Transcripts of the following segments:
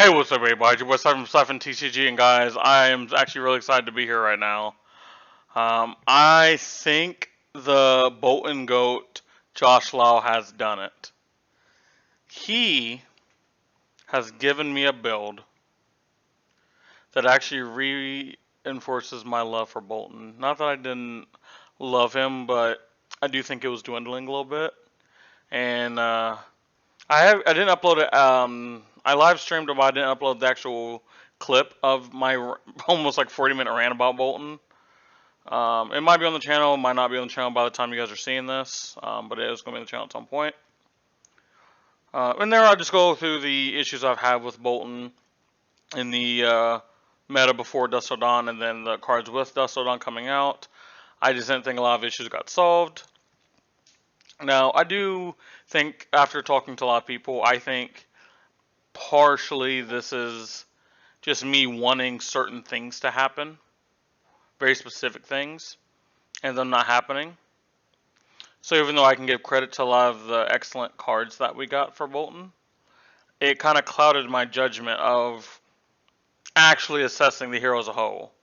Hey, what's up, everybody? Your boy Stefan from TCG, and guys, I am actually really excited to be here right now. I think the Bolton Goat Josh Lau has done it. He has given me a build that actually reinforces my love for Bolton. Not that I didn't love him, but I do think it was dwindling a little bit. And I didn't upload it. I live streamed it, but I didn't upload the actual clip of my almost like 40-minute rant about Bolton. It might be on the channel, it might not be on the channel by the time you guys are seeing this, but it is going to be on the channel at some point. And there I'll just go through the issues I've had with Bolton in the meta before Dusk Dawn, and then the cards with Dusk Dawn coming out. I just didn't think a lot of issues got solved. Now, I do think, after talking to a lot of people, I think partially this is just me wanting certain things to happen, very specific things, and them not happening. So even though I can give credit to a lot of the excellent cards that we got for Bolton, it kind of clouded my judgment of actually assessing the hero as a whole.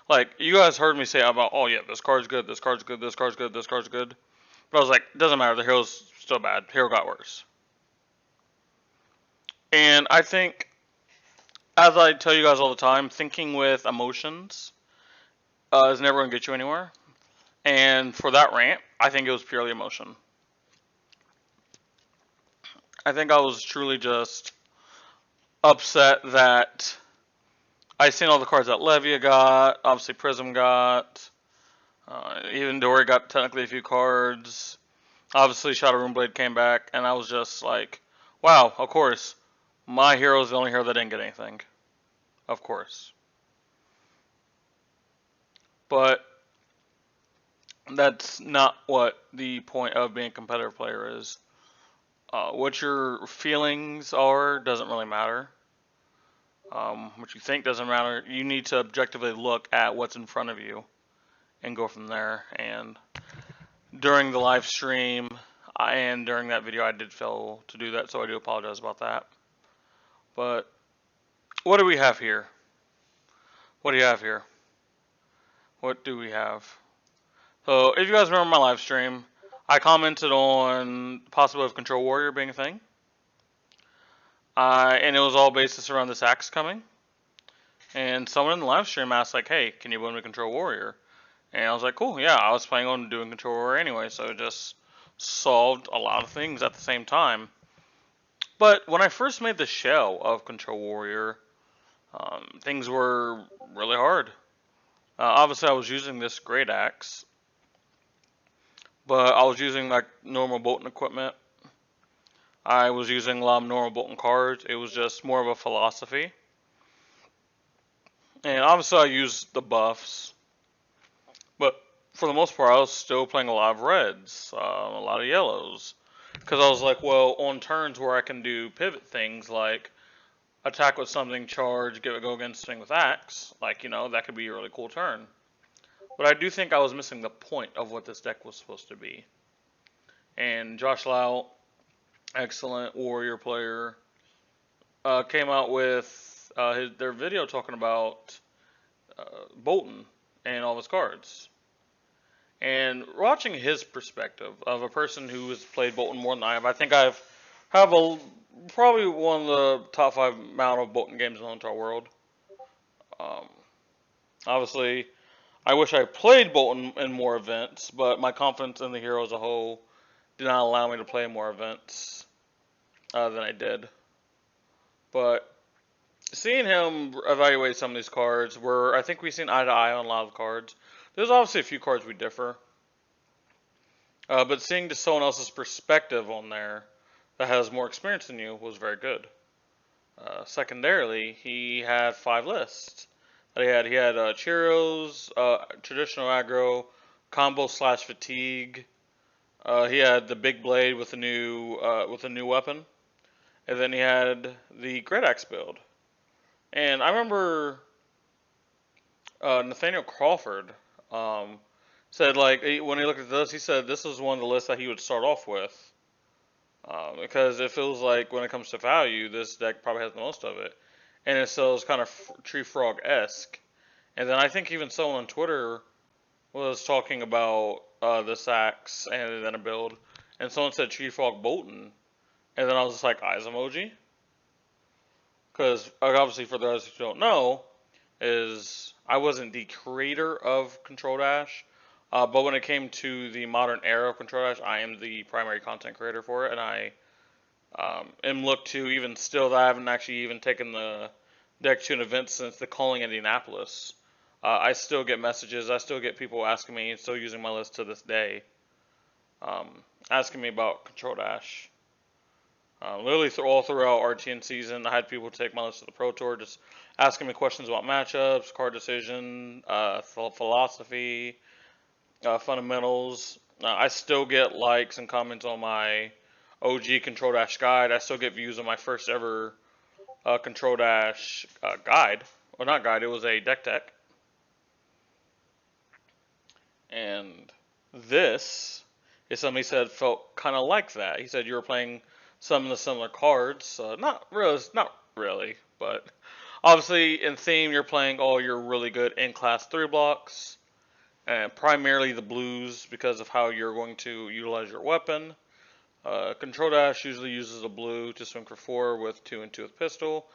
Like, you guys heard me say about, oh yeah, this card's good, this card's good, this card's good, this card's good. But I was like, doesn't matter, the hero's still bad. The hero got worse. And I think, as I tell you guys all the time, thinking with emotions is never going to get you anywhere. And for that rant, I think it was purely emotion. I think I was truly just upset that I seen all the cards that Levia got, obviously Prism got, even Dory got technically a few cards. Obviously Shadow Runeblade came back, and I was just like, wow, of course, my hero is the only hero that didn't get anything. Of course. But that's not what the point of being a competitive player is. What your feelings are doesn't really matter. What you think doesn't matter. You need to objectively look at what's in front of you and go from there. And during the live stream and during that video, I did fail to do that, so I do apologize about that. But what do we have here? What do you have here? What do we have? So if you guys remember my live stream, I commented on the possibility of Control Warrior being a thing. And it was all based around this axe coming. And someone in the live stream asked, like, hey, can you win with Control Warrior? And I was like, cool, yeah, I was planning on doing Control Warrior anyway, so it just solved a lot of things at the same time. But when I first made the shell of Control Warrior, things were really hard. Obviously, I was using this Great Axe, but I was using like normal Bolton equipment. I was using a lot of normal Bolton cards. It was just more of a philosophy. And obviously, I used the buffs, but for the most part, I was still playing a lot of reds, a lot of yellows. Because I was like, well, on turns where I can do pivot things like attack with something, charge, go against something with axe, like, that could be a really cool turn. But I do think I was missing the point of what this deck was supposed to be. And Josh Lau, excellent warrior player, came out with their video talking about Bolton and all his cards. And watching his perspective of a person who has played Bolton more than I have, I think I have probably one of the top 5 amount of Bolton games in the entire world. Obviously, I wish I played Bolton in more events, but my confidence in the hero as a whole did not allow me to play more events than I did. But seeing him evaluate some of these cards, where I think we've seen eye to eye on a lot of cards. There's obviously a few cards we differ. But seeing just someone else's perspective on there that has more experience than you was very good. Secondarily, he had 5 lists. He had Cheerios, traditional aggro, combo / fatigue. He had the big blade with a new weapon, and then he had the Great Axe build. And I remember Nathaniel Crawford said, like, when he looked at this, he said this was one of the lists that he would start off with. Because it feels like when it comes to value, this deck probably has the most of it. and it still is kind of Tree Frog esque. And then I think even someone on Twitter was talking about the sacks and then a build, and someone said Tree Frog Bolton, and then I was just like eyes emoji, because obviously for those who don't know, is I wasn't the creator of Control Dash, but when it came to the modern era of Control Dash, I am the primary content creator for it, and I am looked to even still that I haven't actually even taken the deck to an event since the Calling Indianapolis. I still get messages, I still get people asking me, still using my list to this day, um, asking me about Control Dash. Literally all throughout RTN season, I had people take my list to the Pro Tour, just asking me questions about matchups, card decision, philosophy, fundamentals. I still get likes and comments on my OG Control Dash guide. I still get views on my first ever Control Dash guide. Well, not guide, it was a deck tech. And this is something he said felt kind of like that. He said you were playing some of the similar cards. Not really, but obviously in theme you're playing all your really good in class 3 blocks, and primarily the blues because of how you're going to utilize your weapon. Control Dash usually uses a blue to swing for 4 with 2 and 2 with pistol.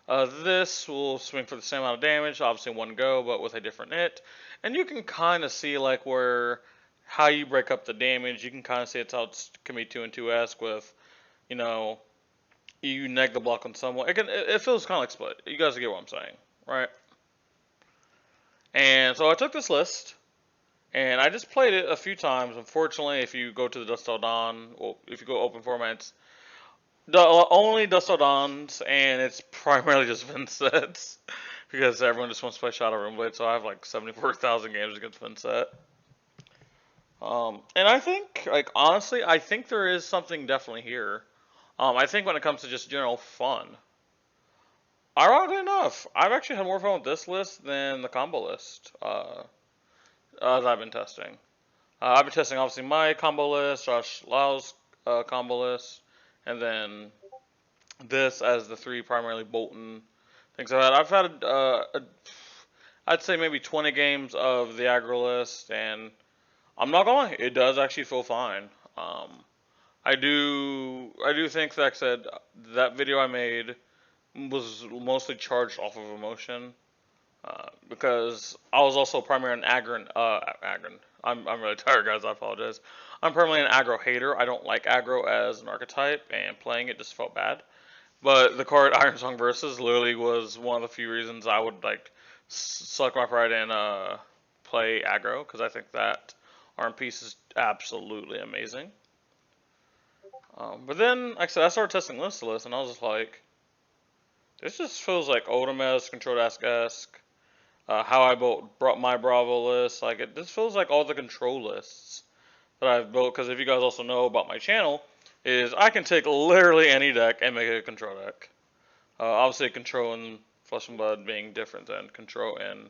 This will swing for the same amount of damage, obviously one go, but with a different hit. And you can kind of see like where how you break up the damage. You can kind of see it's how it can be 2 and 2-esque with, you know, you neg the block on someone. It feels kind of like Split. You guys get what I'm saying, right? And so I took this list, and I just played it a few times. Unfortunately, if you go to the Dust Till Dawn, well, if you go open formats, the only Dust Till Dawns, and it's primarily just Vincent's, because everyone just wants to play Shadow Runeblade, so I have like 74,000 games against Vincent. And I think, like, honestly, I think there is something definitely here. I think when it comes to just general fun, ironically enough, I've actually had more fun with this list than the combo list, as I've been testing. I've been testing, obviously, my combo list, Josh Lau's combo list, and then this as the 3 primarily Bolton things I've had. I've had, I'd say maybe 20 games of the aggro list, and I'm not gonna lie, it does actually feel fine. I do think, like I said, that video I made was mostly charged off of emotion, because I was also primarily an aggron. I'm really tired, guys. I apologize. I'm primarily an aggro hater. I don't like aggro as an archetype, and playing it just felt bad. But the card Iron Song Versus literally was one of the few reasons I would like suck my pride and play aggro, because I think that arm piece is absolutely amazing. But then, like I said, I started testing list to list, and I was just like, this just feels like Oldham-esque, Control Dash-esque. How I brought my Bravo list, like this feels like all the control lists that I've built. Because if you guys also know about my channel, is I can take literally any deck and make it a control deck. Obviously, control and Flesh and Blood being different than control and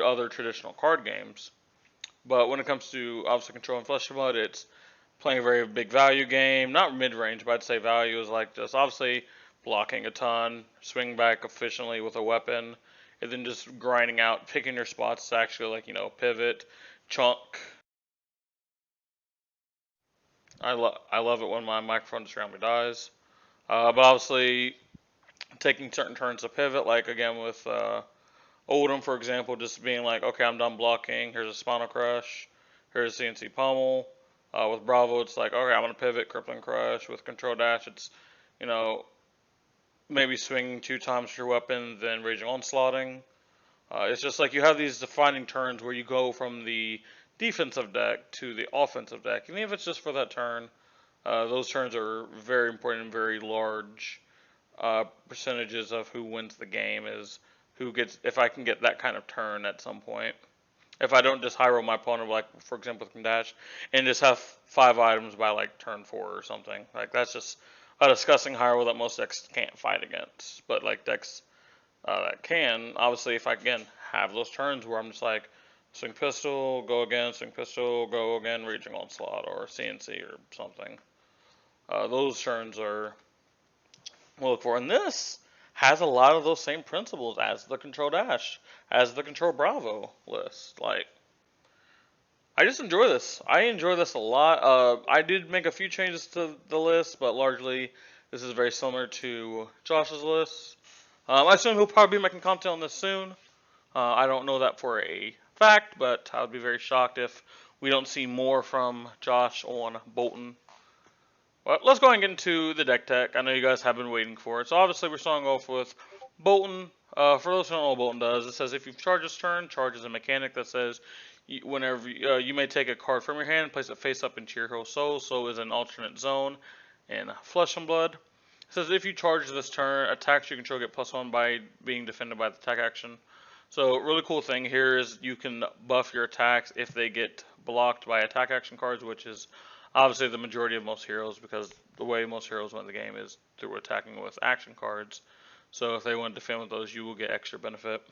other traditional card games. But when it comes to obviously control and Flesh and Blood, it's playing a very big value game. Not mid range, but I'd say value is like just obviously blocking a ton, swing back efficiently with a weapon, and then just grinding out, picking your spots to actually, like, pivot, chunk. I love it when my microphone just randomly dies. But obviously, taking certain turns to pivot, like again with Oldham, for example, just being like, okay, I'm done blocking. Here's a Spinal Crush. Here's a CNC Pummel. With Bravo, it's like, okay, I'm going to pivot, Crippling Crush. With Control Dash, it's, you know, maybe swinging 2 times your weapon, then Raging Onslaughting. It's just like you have these defining turns where you go from the defensive deck to the offensive deck. And even if it's just for that turn, those turns are very important and very large percentages of who wins the game is who gets, if I can get that kind of turn at some point. If I don't just high roll my opponent, like for example with Dash, and just have 5 items by like turn 4 or something. Like that's just a disgusting high roll that most decks can't fight against. But like decks that can, obviously, if I again have those turns where I'm just like swing pistol, go again, swing pistol, go again, Raging Onslaught or CNC or something. Those turns are we'll look for. And this, has a lot of those same principles as the Control Dash, as the Control Bravo list. Like, I just enjoy this. I enjoy this a lot. I did make a few changes to the list, but largely this is very similar to Josh's list. I assume he'll probably be making content on this soon. I don't know that for a fact, but I would be very shocked if we don't see more from Josh on Bolton. But let's go ahead and get into the deck tech. I know you guys have been waiting for it. So obviously we're starting off with Bolton. For those who don't know what Bolton does, it says if you charge this turn, charge is a mechanic that says whenever you may take a card from your hand and place it face up into your hero soul. So is an alternate zone in Flesh and Blood. It says if you charge this turn, attacks you control get +1 by being defended by the attack action. So really cool thing here is you can buff your attacks if they get blocked by attack action cards, which is obviously the majority of most heroes, because the way most heroes win the game is through attacking with action cards. So if they want to defend with those, you will get extra benefit.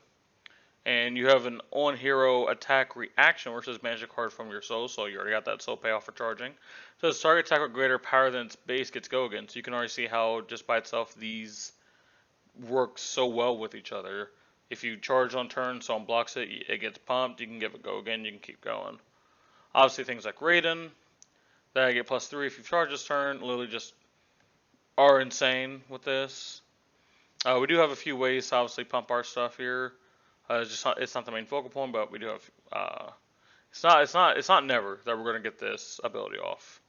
And you have an on-hero attack reaction, which says manage a card from your soul, so you already got that soul payoff for charging. So this target attack with greater power than its base gets go again. So you can already see how just by itself these work so well with each other. If you charge on turn, someone blocks it, it gets pumped, you can give it go again, you can keep going. Obviously things like Raiden, that I get +3 if you charge this turn, literally just are insane with this. We do have a few ways to obviously pump our stuff here. It's not the main focal point, but we do have. It's not never that we're gonna get this ability off.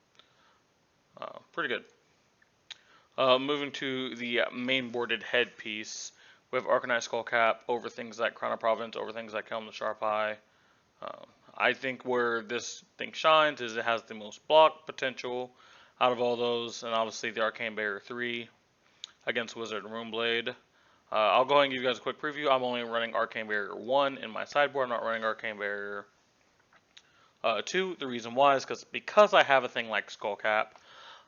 Pretty good. Moving to the main boarded headpiece, we have Arcanine Skullcap over things like Crown of Providence, over things like Helm the Sharp Eye. I think where this thing shines is it has the most block potential out of all those, and obviously the Arcane Barrier 3 against Wizard and Runeblade. I'll go ahead and give you guys a quick preview. I'm only running Arcane Barrier 1 in my sideboard. I'm not running Arcane Barrier 2. The reason why is because I have a thing like Skullcap,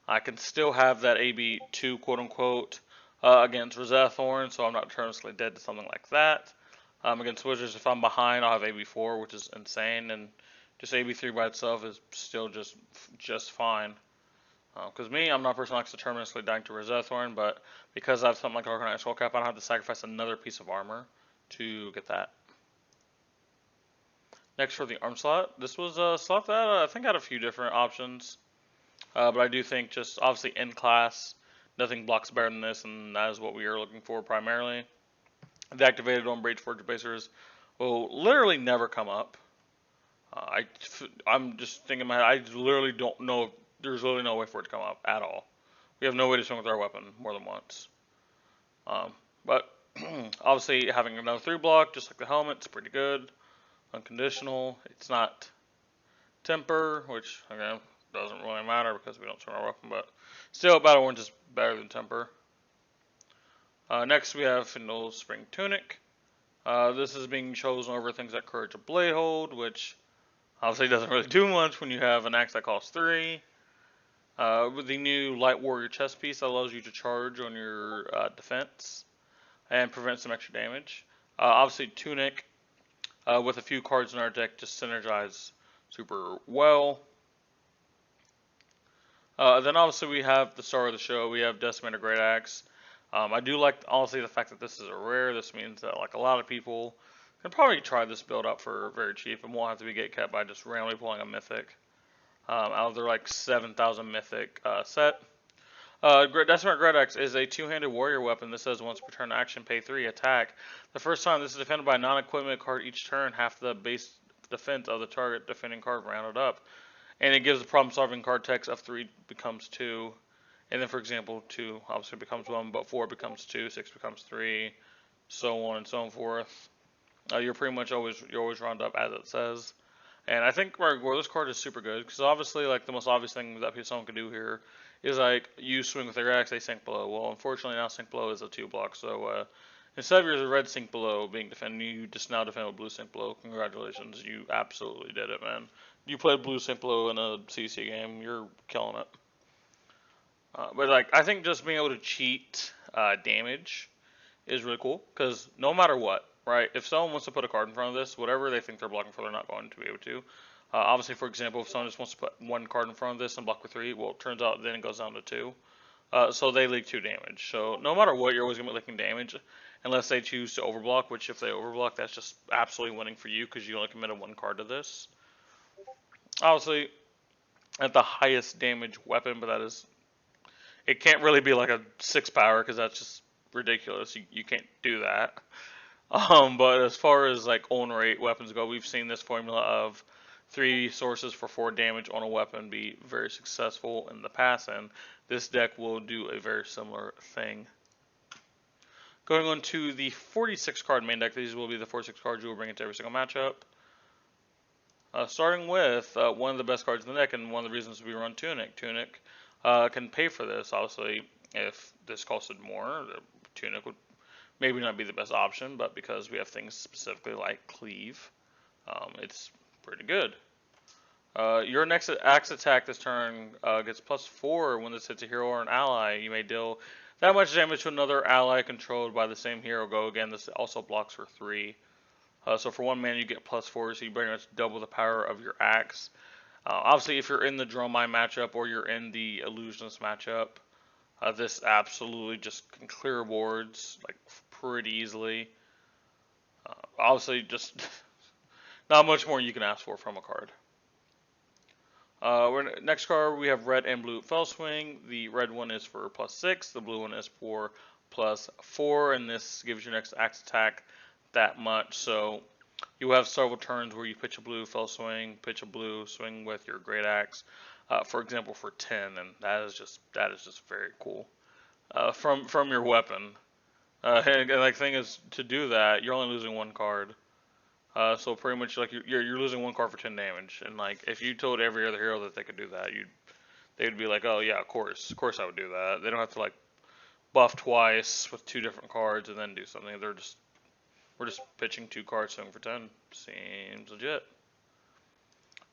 I can still have that AB2 quote unquote against Rosetta Thorn, so I'm not eternally dead to something like that. Against Wizards, if I'm behind, I'll have AB4, which is insane, and just AB3 by itself is still just fine. Because I'm not a person who likes deterministically dying to Rosetta Thorn, but because I have something like Arcanine Skullcap, I don't have to sacrifice another piece of armor to get that. Next for the arm slot, this was a slot that I think had a few different options, but I do think just obviously in class, nothing blocks better than this, and that is what we are looking for primarily. The activated on Rage Forge Basers will literally never come up. I'm just thinking, I literally don't know. There's literally no way for it to come up at all. We have no way to swing with our weapon more than once. But obviously having another 3 block, just like the helmet, it's pretty good. Unconditional. It's not temper, which again doesn't really matter because we don't swing our weapon, but still Battle Orange is better than temper. Next we have Findle's Spring Tunic. This is being chosen over things like Courage of Bladehold, which obviously doesn't really do much when you have an axe that costs 3. With the new Light Warrior chest piece that allows you to charge on your defense and prevent some extra damage. Obviously Tunic with a few cards in our deck just synergize super well. Then obviously we have the star of the show. We have Decimator Great Axe. I do like honestly the fact that this is a rare. This means that like a lot of people can probably try this build up for very cheap and won't have to be get kept by just randomly pulling a mythic out of their like 7,000 mythic set. Decimator Great Axe is a two-handed warrior weapon. This says once per turn action, pay 3, attack. The first time this is defended by a non-equipment card each turn, half the base defense of the target defending card rounded up. And it gives the problem-solving card text of 3 becomes 2. And then, for example, 2 obviously becomes 1, but 4 becomes 2, 6 becomes 3, so on and so forth. You're always round up as it says. And I think where this card is super good, because obviously, like, the most obvious thing that someone could do here is, like, you swing with their axe, they sink below. Well, unfortunately, now sink below is a 2-block, so instead of your red sink below being defended, you just now defend with blue sink below. Congratulations, you absolutely did it, man. You played blue sink below in a CC game, you're killing it. But like, I think just being able to cheat damage is really cool, because no matter what, right, if someone wants to put a card in front of this, whatever they think they're blocking for, they're not going to be able to. Obviously, for example, if someone just wants to put 1 card in front of this and block with 3, well, it turns out then it goes down to 2. So they leak 2 damage. So no matter what, you're always going to be leaking damage unless they choose to overblock, which if they overblock, that's just absolutely winning for you because you only committed 1 card to this. Obviously, at the highest damage weapon, but that is, it can't really be like a 6 power because that's just ridiculous. You can't do that. But as far as like own rate weapons go, we've seen this formula of 3 sources for 4 damage on a weapon be very successful in the past, and this deck will do a very similar thing. Going on to the 46 card main deck, these will be the 46 cards you will bring into every single matchup. Starting with one of the best cards in the deck, and one of the reasons we run Tunic. Tunic can pay for this. Obviously, if this costed more, Tunic would maybe not be the best option, but because we have things specifically like Cleave, it's pretty good. Your next axe attack this turn gets +4 when this hits a hero or an ally. You may deal that much damage to another ally controlled by the same hero. Go again. This also blocks for 3. So for 1 mana you get +4, so you pretty much double the power of your axe. Obviously, if you're in the Dromai matchup or you're in the Illusionist matchup, this absolutely just can clear boards like pretty easily. Obviously, just not much more you can ask for from a card. Next card, we have red and blue Fellswing. The red one is for +6, the blue one is for +4, and this gives your next axe attack that much. So you have several turns where you pitch a blue Fellswing, pitch a blue, swing with your great axe, for example, for 10, and that is just very cool. From your weapon. And like thing is, to do that, you're only losing 1 card. So pretty much like you're losing 1 card for 10 damage, and like if you told every other hero that they could do that, they'd be like, oh yeah, of course I would do that. They don't have to like buff twice with 2 different cards and then do something. We're just pitching 2 cards, swing for 10. Seems legit.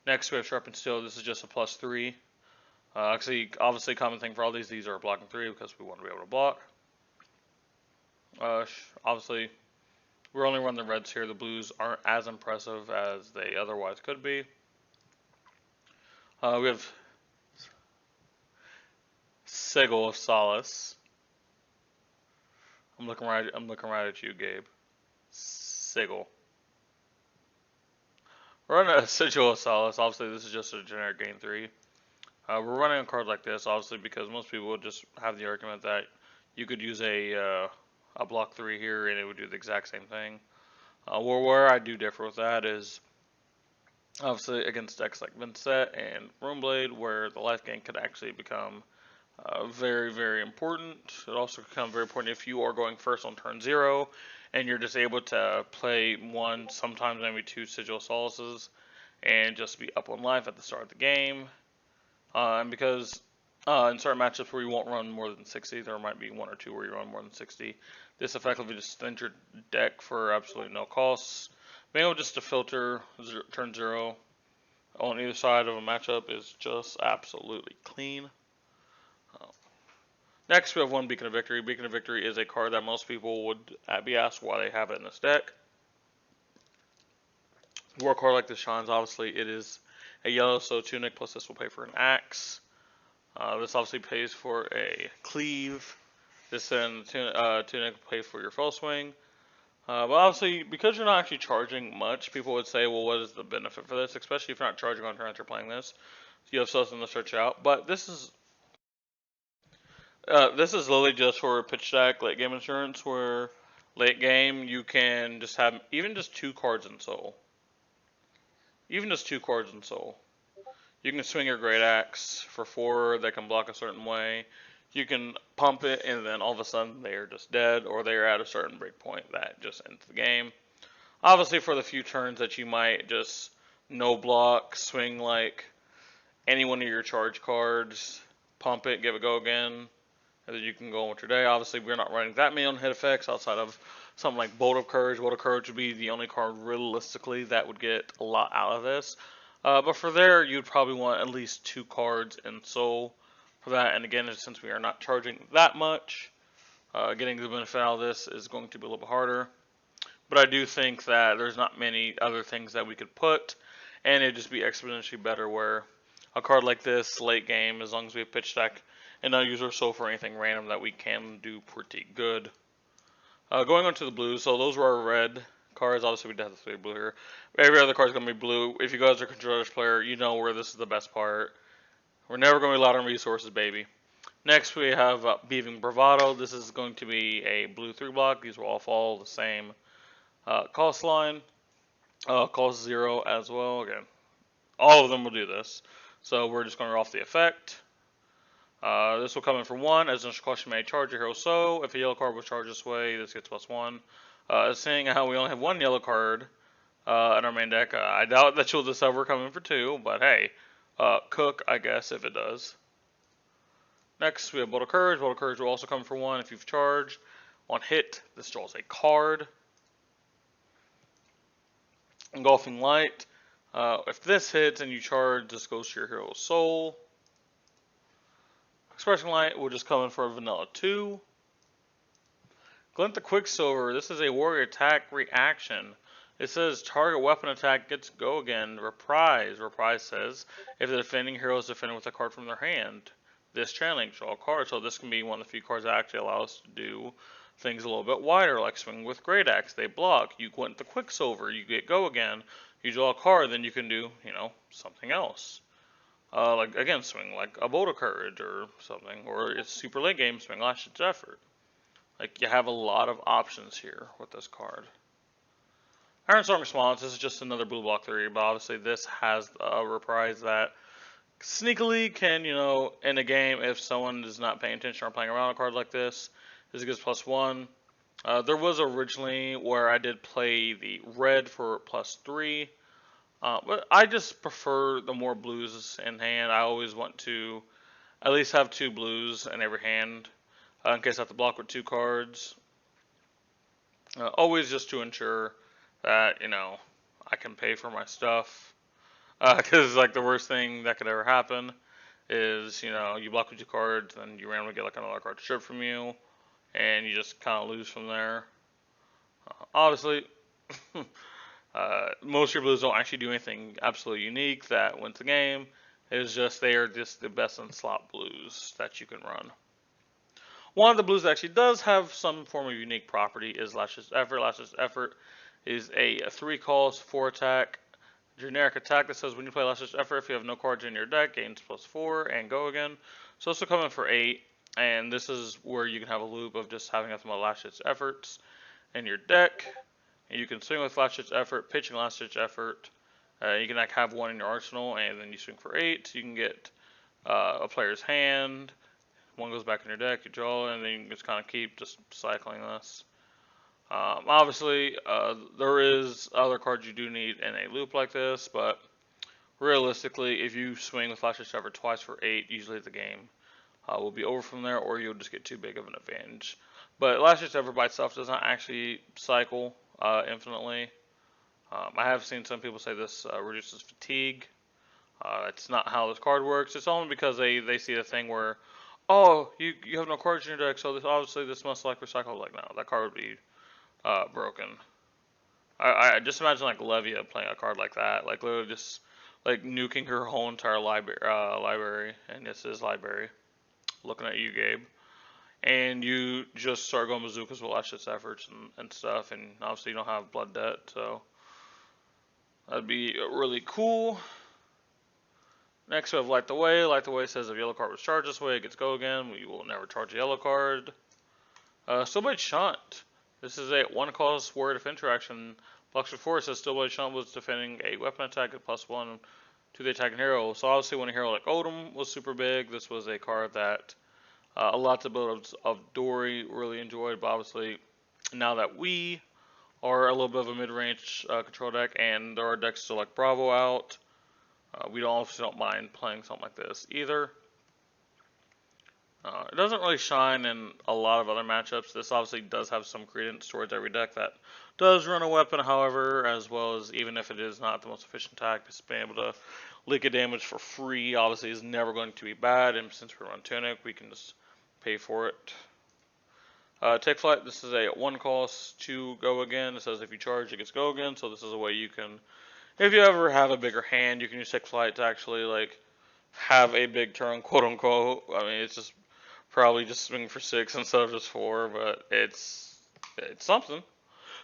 Next we have Sharpened Steel. This is just a +3. Actually, obviously, common thing for all these are blocking 3 because we want to be able to block. Obviously, we're only running the reds here. The blues aren't as impressive as they otherwise could be. We have Sigil of Solace. I'm looking right at you, Gabe. Sigil. We're running a Sigil of Solace. Obviously, this is just a generic gain 3. We're running a card like this, obviously, because most people would just have the argument that you could use a block 3 here and it would do the exact same thing. Where I do differ with that is obviously against decks like Vincent and Runeblade, where the life gain could actually become very, very important. It also becomes very important if you are going first on turn 0 and you're just able to play 1, sometimes maybe 2 Sigil Solaces and just be up on life at the start of the game. And because in certain matchups where you won't run more than 60, there might be 1 or 2 where you run more than 60. This effectively just thins your deck for absolutely no costs. Being able just to filter turn 0 on either side of a matchup is just absolutely clean. Next, we have 1 Beacon of Victory. Beacon of Victory is a card that most people would be asked why they have it in this deck. Where a card like this shines, obviously, it is a yellow, so Tunic plus this will pay for an axe. This obviously pays for a cleave. This then Tunic pays for your Fellswing. But obviously, because you're not actually charging much, people would say, well, what is the benefit for this? Especially if you're not charging on turn after playing this. You have something to search out. But this is literally just for pitch deck, late game insurance, where late game you can just have even just 2 cards in soul. Even just 2 cards in soul. You can swing your Great Axe for 4 that can block a certain way. You can pump it, and then all of a sudden they are just dead, or they are at a certain breakpoint that just ends the game. Obviously, for the few turns that you might just no block, swing like any one of your charge cards, pump it, give it go again, and then you can go on with your day. Obviously, we're not running that many on hit effects outside of something like Bolt of Courage. Bolt of Courage would be the only card realistically that would get a lot out of this. But for there, you'd probably want at least 2 cards in soul for that. And again, since we are not charging that much, getting the benefit out of this is going to be a little bit harder. But I do think that there's not many other things that we could put, and it'd just be exponentially better where a card like this, late game, as long as we have pitch deck and not use our soul for anything random that we can do pretty good. Going on to the blues, so those were our red cards. Obviously, we have the 3 blue here. Every other card is going to be blue. If you guys are a controllers player, you know where this is the best part. We're never going to be loud on resources, baby. Next, we have Beaving Bravado. This is going to be a blue 3 block. These will all follow the same cost line. Cost 0 as well. Again, all of them will do this. So we're just going to off the effect. This will come in for 1. As an initial cost, you may charge your hero so. If a yellow card was charged this way, this gets +1. Seeing how we only have 1 yellow card in our main deck, I doubt that you'll just ever come in for 2, but hey, cook, I guess, if it does. Next, we have Bolt of Courage. Bolt of Courage will also come for 1 if you've charged. On hit, this draws a card. Engulfing Light. If this hits and you charge, this goes to your hero's soul. Expressing Light will just come in for a vanilla 2. Glint the Quicksilver. This is a warrior attack reaction. It says target weapon attack gets go again. Reprise. Reprise says if the defending hero is defending with a card from their hand, this channeling draw a card. So this can be one of the few cards that actually allow us to do things a little bit wider, like swing with Great Axe. They block. You glint the Quicksilver. You get go again. You draw a card, then you can do, something else. Like, again, swing like a Bolt of Courage or something. Or it's super late game, swing Last Ditch Effort. Like, you have a lot of options here with this card. Iron Storm Response, this is just another blue block 3, but obviously this has a reprise that sneakily can, in a game, if someone is not paying attention or playing around a card like this gets +1. There was originally where I did play the red for +3, but I just prefer the more blues in hand. I always want to at least have 2 blues in every hand in case I have to block with 2 cards. Always just to ensure that, I can pay for my stuff. Because, like, the worst thing that could ever happen is, you block with 2 cards, then you randomly get, like, another card stripped from you, and you just kind of lose from there. Obviously, most of your blues don't actually do anything absolutely unique that wins the game. It's just they are just the best in slot blues that you can run. One of the blues that actually does have some form of unique property is Last Ditch Effort. Last Ditch Effort is a 3 cost, 4 attack, generic attack that says when you play Last Ditch Effort, if you have no cards in your deck, gains +4 and go again. So this will come in for 8, and this is where you can have a loop of just having nothing but Last Ditch Efforts in your deck. And you can swing with Last Ditch Effort, pitching Last Ditch Effort. You can have 1 in your arsenal, and then you swing for 8. You can get a player's hand. 1 goes back in your deck, you draw, and then you can just kind of keep just cycling this. Obviously, there is other cards you do need in a loop like this, but realistically, if you swing with Last Ditch Effort twice for 8, usually the game will be over from there, or you'll just get too big of an advantage. But Last Ditch Effort by itself does not actually cycle infinitely. I have seen some people say this reduces fatigue. That's not how this card works. It's only because they see the thing where, oh, you have no cards in your deck, so obviously this must like recycle. Like, no, that card would be broken. I just imagine like Levia playing a card like that, like literally just like nuking her whole entire library, and this is library. Looking at you, Gabe. And you just start going bazookas with Last Ditch Efforts and stuff, and obviously you don't have blood debt, so that'd be really cool. Next we have Light the Way. Light the Way says if yellow card was charged this way, it gets go again. We will never charge a yellow card. Stillblade Shunt. This is a 1 cost word of interaction. Blocks before it says Stillblade Shunt was defending a weapon attack at +1 to the attacking hero. So obviously when a hero like Odin was super big, this was a card that a lot of builds of Dory really enjoyed, but obviously now that we are a little bit of a mid-range control deck, and there are decks still like Bravo out, we don't mind playing something like this either. It doesn't really shine in a lot of other matchups. This obviously does have some credence towards every deck that does run a weapon, however, as well as even if it is not the most efficient attack, just being able to leak a damage for free obviously is never going to be bad, and since we run Tunic, we can just pay for it. Take Flight, this is a 1 cost to go again. It says if you charge, it gets go again, so this is a way you can, if you ever have a bigger hand, you can use Take Flight to actually like have a big turn, quote unquote. I mean, it's just Probably just swing for 6 instead of just 4, but it's something.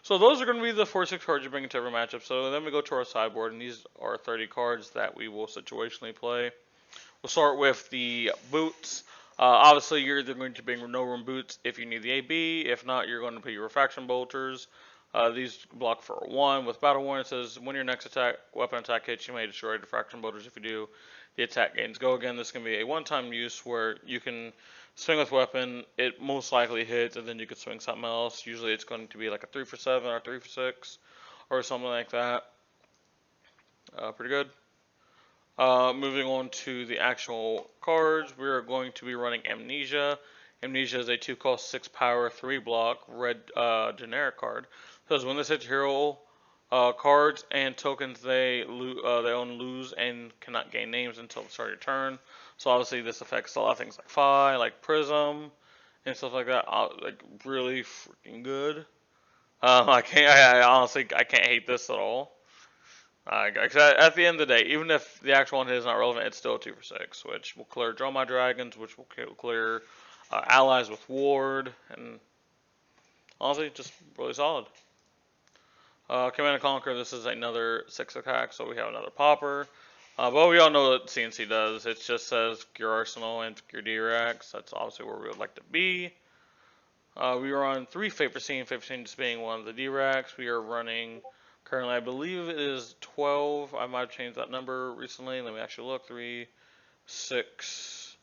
So those are going to be the 4 6 cards you bring into every matchup. So then we go to our sideboard, and these are 30 cards that we will situationally play. We'll start with the boots. Obviously, you're either going to bring no room boots if you need the AB. If not, you're going to put your refraction bolters. These block for 1. With battle warning, it says when your next weapon attack hits, you may destroy refraction bolters. If you do, the attack gains go again. This can be a one-time use where you can swing with weapon. It most likely hits, and then you could swing something else. Usually, it's going to be like a 3 for 7 or 3 for 6 or something like that. Pretty good. Moving on to the actual cards, we are going to be running Amnesia. Amnesia is a 2 cost, 6 power, 3 block, red generic card. So when this hits hero cards and tokens they own lose and cannot gain names until the start of your turn. So obviously this affects a lot of things like Phi, like Prism, and stuff like that. Like really freaking good. I honestly I can't hate this at all. At the end of the day, even if the actual one is not relevant, it's still a 2 for 6, which will clear Draw My Dragons, which will clear allies with Ward, and honestly, just really solid. Command and Conquer, this is another 6 attack, so we have another Popper. But we all know what CNC does. It just says your Arsenal and your D-Rex. That's obviously where we would like to be. We are on 3 Favor Scene just being one of the D-Rex. We are running, currently I believe it is 12. I might have changed that number recently. Let me actually look. 3, 6,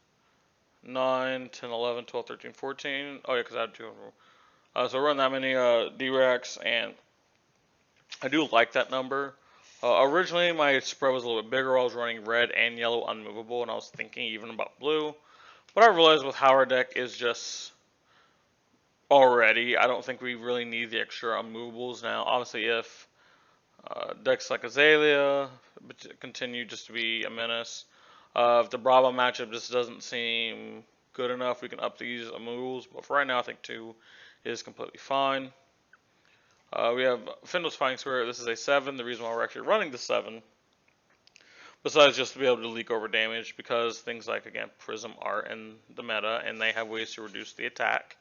9, 10, 11, 12, 13, 14. Oh yeah, because I had 2 of them. So I run that many D-Rex, and I do like that number. Originally, my spread was a little bit bigger. I was running red and yellow unmovable, and I was thinking even about blue. But I realized with how our deck is just already, I don't think we really need the extra unmovables now. Obviously, if decks like Azalea continue just to be a menace, if the Bravo matchup just doesn't seem good enough, we can up these unmovables. But for right now, I think 2 is completely fine. We have Findle's Fighting Spirit. This is a 7. The reason why we're actually running the 7, besides just to be able to leak over damage, because things like, again, Prism are in the meta, and they have ways to reduce the attack.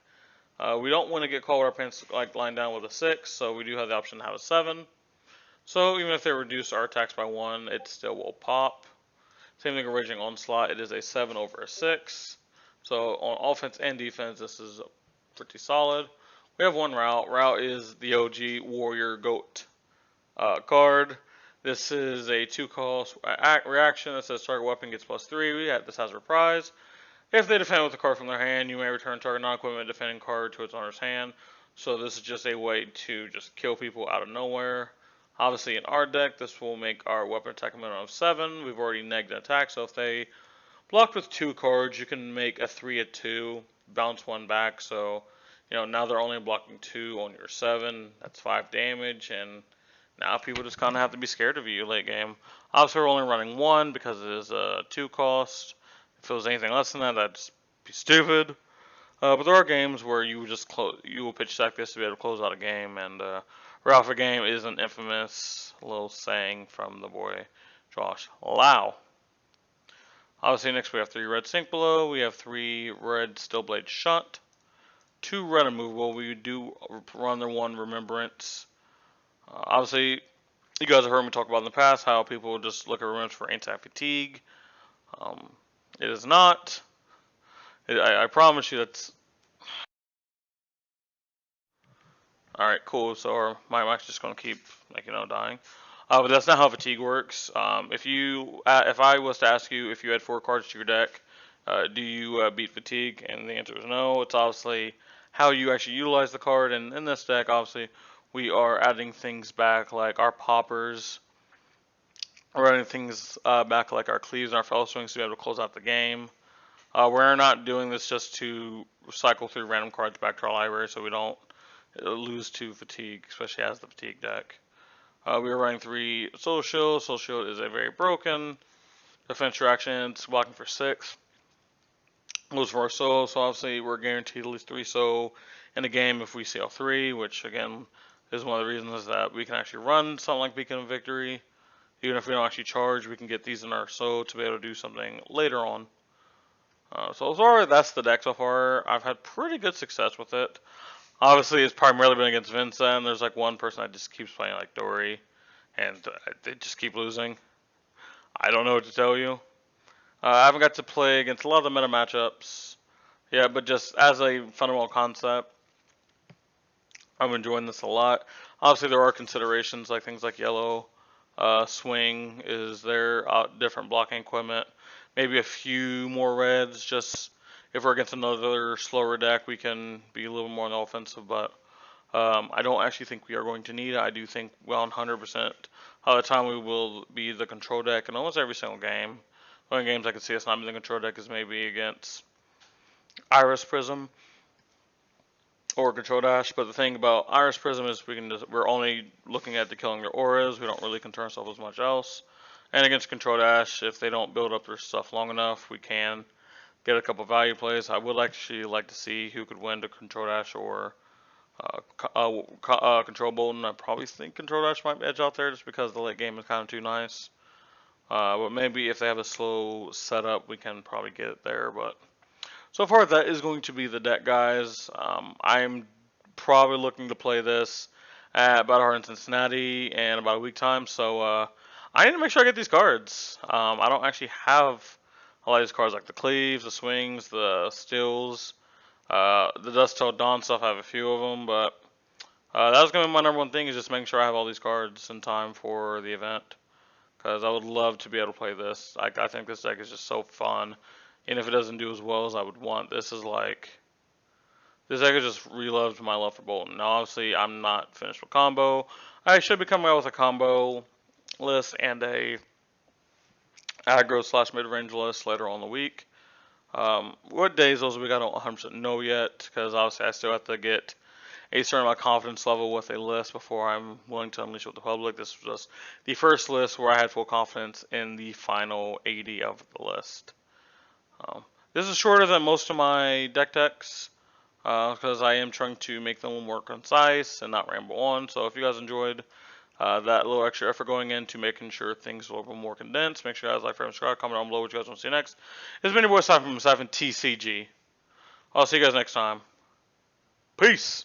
We don't want to get caught with our pants like lying down with a 6, so we do have the option to have a 7. So even if they reduce our attacks by 1, it still will pop. Same thing with Raging Onslaught. It is a 7 over a 6. So on offense and defense, this is pretty solid. We have one route. Route is the OG Warrior Goat card. This is a 2 cost reaction that says target weapon gets +3. This has reprise. If they defend with a card from their hand, you may return target non-equipment defending card to its owner's hand. So this is just a way to just kill people out of nowhere. Obviously in our deck, this will make our weapon attack a minimum of 7. We've already negged an attack, so if they blocked with 2 cards, you can make a 3 a 2, bounce 1 back. So, now they're only blocking 2 on your 7. That's 5 damage, and now people just kind of have to be scared of you late game. Obviously, we're only running 1 because it is a 2 cost. If it was anything less than that, that'd just be stupid. But there are games where you will pitch stack this to be able to close out a game, and Ralph a game is an infamous little saying from the boy Josh Lau. Obviously, next we have 3 red Sink Below. We have 3 red Stillblade Shunt. 2 red Immovable. We do run the 1 Remembrance. Obviously, you guys have heard me talk about in the past how people just look at Remembrance for anti-fatigue. It is not. I promise you that's... Alright, cool. So my mic's just going to keep, dying. But that's not how fatigue works. If I was to ask you if you had 4 cards to your deck, do you beat fatigue? And the answer is no. It's obviously how you actually utilize the card. And in this deck, obviously, we are adding things back like our poppers. We're adding things back like our cleaves and our fellow swings to be able to close out the game. We're not doing this just to cycle through random cards back to our library so we don't lose to fatigue, especially as the fatigue deck. We are running 3 Soul Shield. Soul Shield is a very broken defense reaction. It's blocking for 6. Goes for our soul, so obviously we're guaranteed at least 3 soul in a game if we see all 3, which again is one of the reasons that we can actually run something like Beacon of Victory. Even if we don't actually charge, we can get these in our soul to be able to do something later on. So far, that's the deck so far. I've had pretty good success with it. Obviously, it's primarily been against Vincent. There's like one person that just keeps playing like Dory, and they just keep losing. I don't know what to tell you. I haven't got to play against a lot of the meta matchups. Yeah, but just as a fundamental concept, I'm enjoying this a lot. Obviously, there are considerations like things like yellow, swing is there, different blocking equipment, maybe a few more reds. Just if we're against another slower deck, we can be a little more on the offensive. But I don't actually think we are going to need it. I do think 100% of the time we will be the control deck in almost every single game. The only games I can see us not being the control deck is maybe against Iris Prism or Control Dash. But the thing about Iris Prism is we're only looking at the killing their auras. We don't really concern ourselves with much else. And against Control Dash, if they don't build up their stuff long enough, we can get a couple value plays. I would actually like to see who could win to Control Dash or Control Bolton. I probably think Control Dash might edge out there just because the late game is kind of too nice. But maybe if they have a slow setup, we can probably get it there. But so far, that is going to be the deck, guys. I'm probably looking to play this at Battle Hard in Cincinnati in about a week time. So I need to make sure I get these cards. I don't actually have a lot of these cards like the Cleaves, the Swings, the Stills, the Dust Till Dawn stuff. I have a few of them, but that was going to be my number one thing is just making sure I have all these cards in time for the event. Because I would love to be able to play this. I think this deck is just so fun. And if it doesn't do as well as I would want, this deck has just relived my love for Bolton. Now, obviously, I'm not finished with combo. I should be coming out with a combo list and a aggro slash mid range list later on in the week. What days those we got, I don't 100% know yet, because obviously I still have to get a certain amount of confidence level with a list before I'm willing to unleash it with the public. This was just the first list where I had full confidence in the final 80 of the list. This is shorter than most of my deck decks because I am trying to make them more concise and not ramble on. So if you guys enjoyed that little extra effort going into making sure things are a little bit more condensed, make sure you guys like, favorite, subscribe, comment down below what you guys want to see next. It's been your boy Simon from Simon TCG. I'll see you guys next time. Peace.